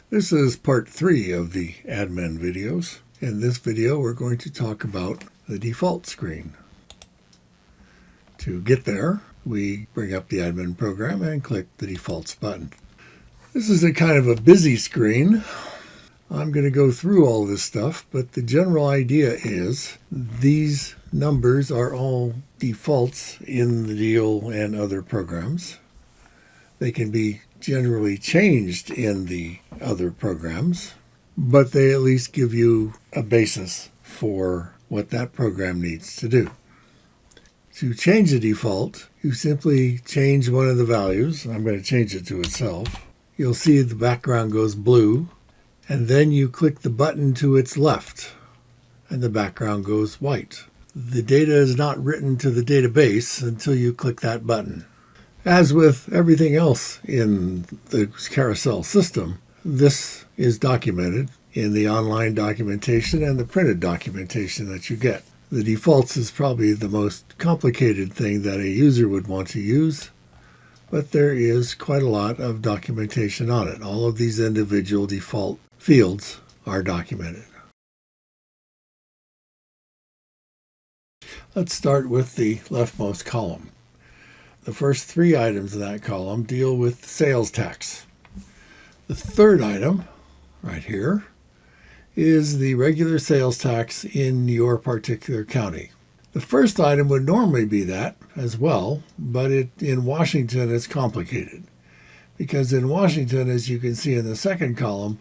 This is part 3 of the admin videos. In this video, we're going to talk about the default screen. To get there, we bring up the admin program and click the defaults button. This is a kind of a busy screen. I'm going to go through all this stuff, but the general idea is these numbers are all defaults in the deal and other programs. They can be generally changed in the other programs, but they at least give you a basis for what that program needs to do. To change the default, you simply change one of the values. I'm going to change it to itself. You'll see the background goes blue, and then you click the button to its left, and the background goes white. The data is not written to the database until you click that button. As with everything else in the Carousel system, this is documented in the online documentation and the printed documentation that you get. The defaults is probably the most complicated thing that a user would want to use, but there is quite a lot of documentation on it. All of these individual default fields are documented. Let's start with the leftmost column. The first 3 items in that column deal with sales tax. The third item, right here, is the regular sales tax in your particular county. The first item would normally be that as well, but in Washington it's complicated. Because in Washington, as you can see in the second column,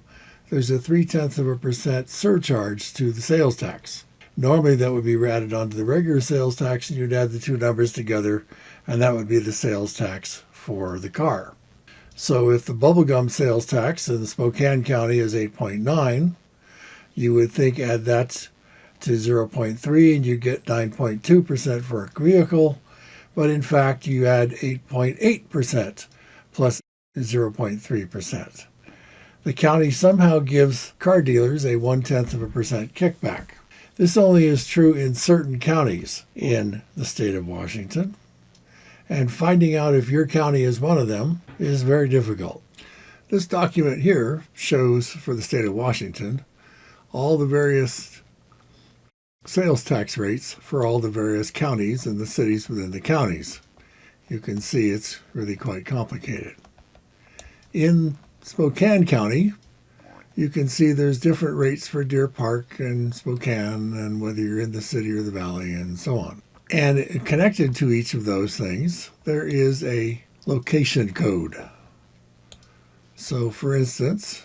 there's a 0.3% surcharge to the sales tax. Normally that would be added onto the regular sales tax, and you'd add the two numbers together, and that would be the sales tax for the car. So if the bubblegum sales tax in Spokane County is 8.9, you would think add that to 0.3 and you get 9.2% for a vehicle, but in fact you add 8.8% plus 0.3%. The county somehow gives car dealers a 0.1% kickback. This only is true in certain counties in the state of Washington, and finding out if your county is one of them is very difficult. This document here shows, for the state of Washington, all the various sales tax rates for all the various counties and the cities within the counties. You can see it's really quite complicated. In Spokane County, you can see there's different rates for Deer Park and Spokane, and whether you're in the city or the valley and so on. And connected to each of those things, there is a location code. So for instance,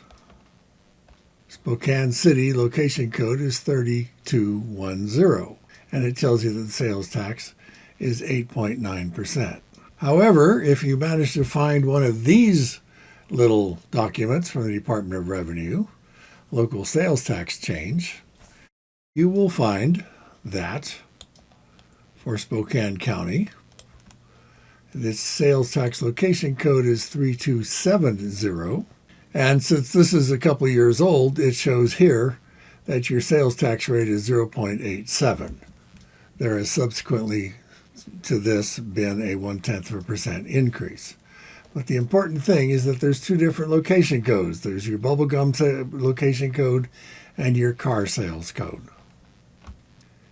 Spokane City location code is 3210, and it tells you that the sales tax is 8.9%. However, if you manage to find one of these little documents from the Department of Revenue, local sales tax change, you will find that for Spokane County, this sales tax location code is 3270. And since this is a couple years old, it shows here that your sales tax rate is 0.87. There has subsequently to this been a 0.1% increase. But the important thing is that there's 2 different location codes. There's your bubblegum location code and your car sales code.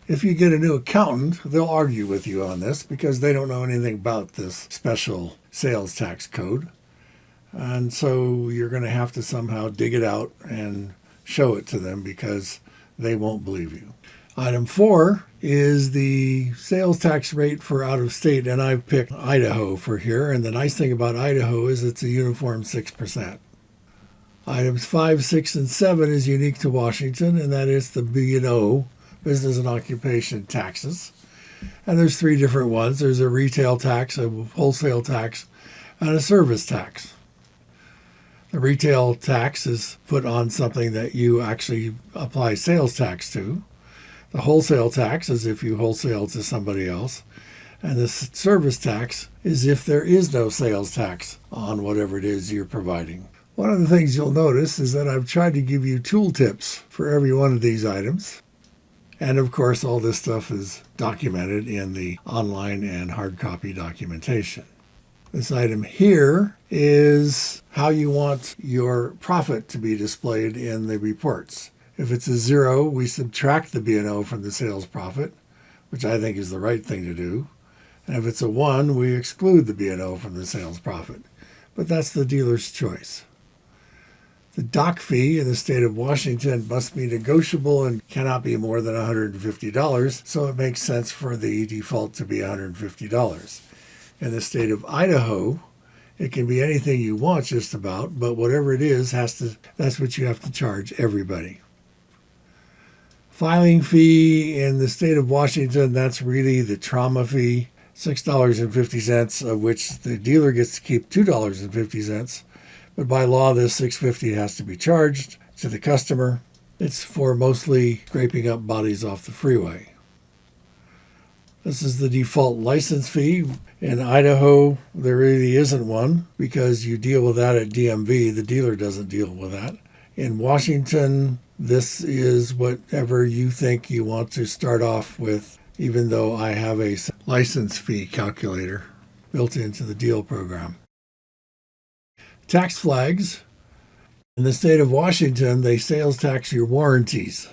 If you get a new accountant, they'll argue with you on this because they don't know anything about this special sales tax code. And so you're going to have to somehow dig it out and show it to them because they won't believe you. Item 4 is the sales tax rate for out of state, and I've picked Idaho for here. And the nice thing about Idaho is it's a uniform 6%. Items 5, 6, and 7 is unique to Washington, and that is the B&O, business and occupation taxes. And there's 3 different ones. There's a retail tax, a wholesale tax, and a service tax. The retail tax is put on something that you actually apply sales tax to. The wholesale tax is if you wholesale to somebody else. And the service tax is if there is no sales tax on whatever it is you're providing. One of the things you'll notice is that I've tried to give you tool tips for every one of these items. And of course, all this stuff is documented in the online and hard copy documentation. This item here is how you want your profit to be displayed in the reports. If it's a 0, we subtract the B&O from the sales profit, which I think is the right thing to do. And if it's a 1, we exclude the B&O from the sales profit. But that's the dealer's choice. The dock fee in the state of Washington must be negotiable and cannot be more than $150, so it makes sense for the default to be $150. In the state of Idaho, it can be anything you want just about, but whatever it is, that's what you have to charge everybody. Filing fee in the state of Washington, that's really the trauma fee, $6.50, of which the dealer gets to keep $2.50. But by law, this $6.50 has to be charged to the customer. It's for mostly scraping up bodies off the freeway. This is the default license fee. In Idaho, there really isn't one because you deal with that at DMV. The dealer doesn't deal with that. In Washington, this is whatever you think you want to start off with, even though I have a license fee calculator built into the deal program. Tax flags. In the state of Washington, they sales tax your warranties.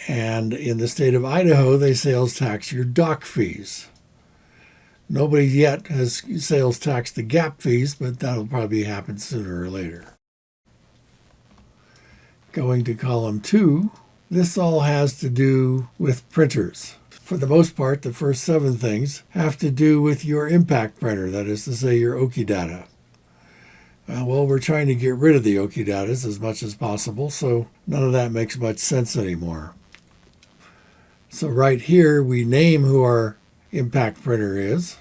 And in the state of Idaho, they sales tax your dock fees. Nobody yet has sales taxed the gap fees, but that'll probably happen sooner or later. Going to column 2, this all has to do with printers. For the most part, the first 7 things have to do with your impact printer, that is to say your Okidata. Well, we're trying to get rid of the Okidatas as much as possible, so none of that makes much sense anymore. So right here, we name who our impact printer is,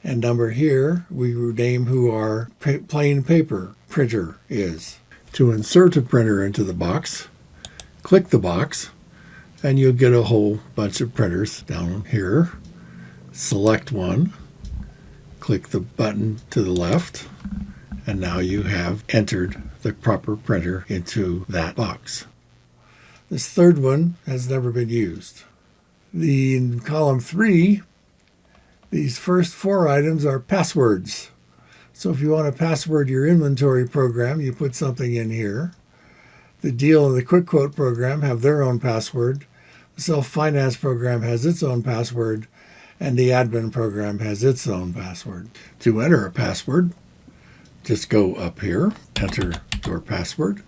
and number here, we name who our plain paper printer is. To insert a printer into the box, click the box, and you'll get a whole bunch of printers down here. Select one, click the button to the left, and now you have entered the proper printer into that box. This third one has never been used. In column 3, these first 4 items are passwords. So if you want to password your inventory program, you put something in here. The deal and the quick quote program have their own password. The self-finance program has its own password, and the admin program has its own password. To enter a password, just go up here, enter your password,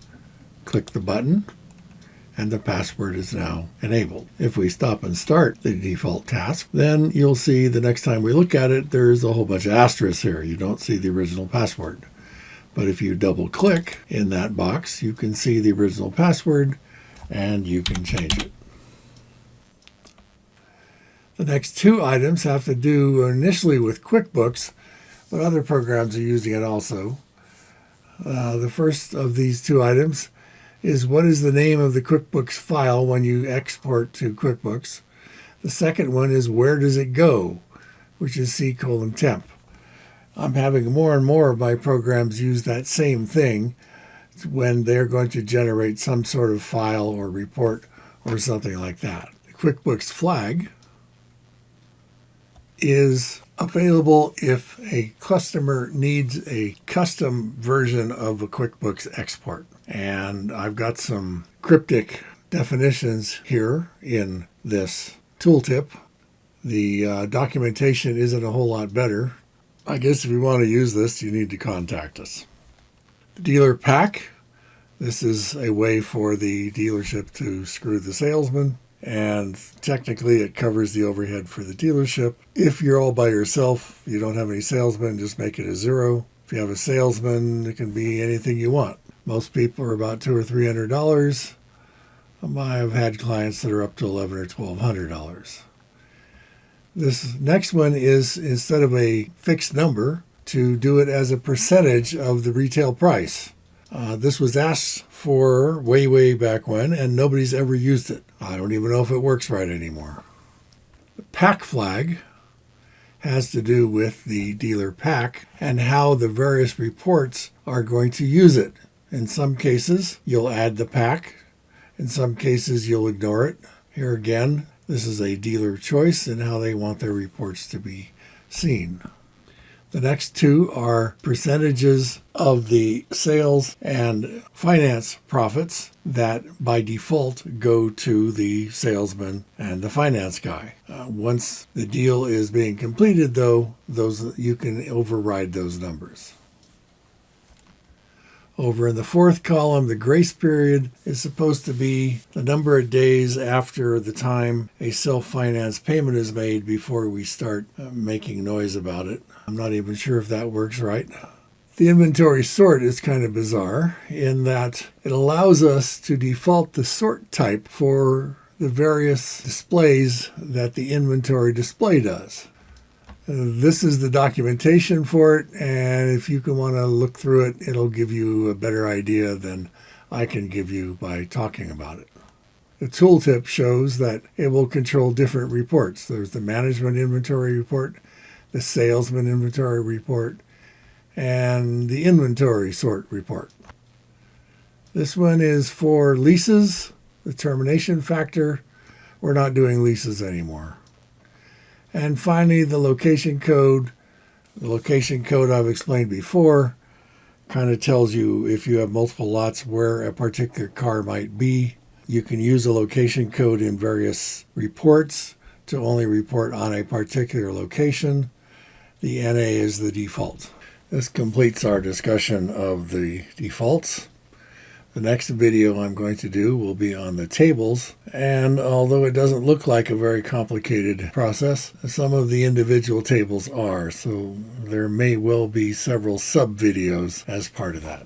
click the button, and the password is now enabled. If we stop and start the default task, then you'll see the next time we look at it, there's a whole bunch of asterisks here. You don't see the original password. But if you double click in that box, you can see the original password and you can change it. The next 2 items have to do initially with QuickBooks, but other programs are using it also. The first of these 2 items is what is the name of the QuickBooks file when you export to QuickBooks. The second one is where does it go, which is C:temp. I'm having more and more of my programs use that same thing when they're going to generate some sort of file or report or something like that. The QuickBooks Flag is available if a customer needs a custom version of a QuickBooks export. And I've got some cryptic definitions here in this tooltip. The documentation isn't a whole lot better. I guess if you want to use this, you need to contact us. The dealer pack. This is a way for the dealership to screw the salesman. And technically it covers the overhead for the dealership. If you're all by yourself, you don't have any salesmen, just make it a 0. If you have a salesman, it can be anything you want. Most people are about $200 or $300. I've had clients that are up to $1,100 or $1,200. This next one is, instead of a fixed number, to do it as a percentage of the retail price. This was asked for way back when, and nobody's ever used it. I don't even know if it works right anymore. The pack flag has to do with the dealer pack and how the various reports are going to use it. In some cases, you'll add the pack. In some cases, you'll ignore it. Here again, this is a dealer choice in how they want their reports to be seen. The next two are percentages of the sales and finance profits that by default go to the salesman and the finance guy. Once the deal is being completed, though, you can override those numbers. Over in the fourth column, the grace period is supposed to be the number of days after the time a self-finance payment is made before we start making noise about it. I'm not even sure if that works right. The inventory sort is kind of bizarre in that it allows us to default the sort type for the various displays that the inventory display does. This is the documentation for it, and if you can want to look through it, it'll give you a better idea than I can give you by talking about it. The tooltip shows that it will control different reports. There's the management inventory report, the salesman inventory report, and the inventory sort report. This one is for leases, the termination factor. We're not doing leases anymore. And finally, the location code. The location code I've explained before kind of tells you if you have multiple lots where a particular car might be. You can use a location code in various reports to only report on a particular location. The NA is the default. This completes our discussion of the defaults. The next video I'm going to do will be on the tables, and although it doesn't look like a very complicated process, some of the individual tables are, so there may well be several sub-videos as part of that.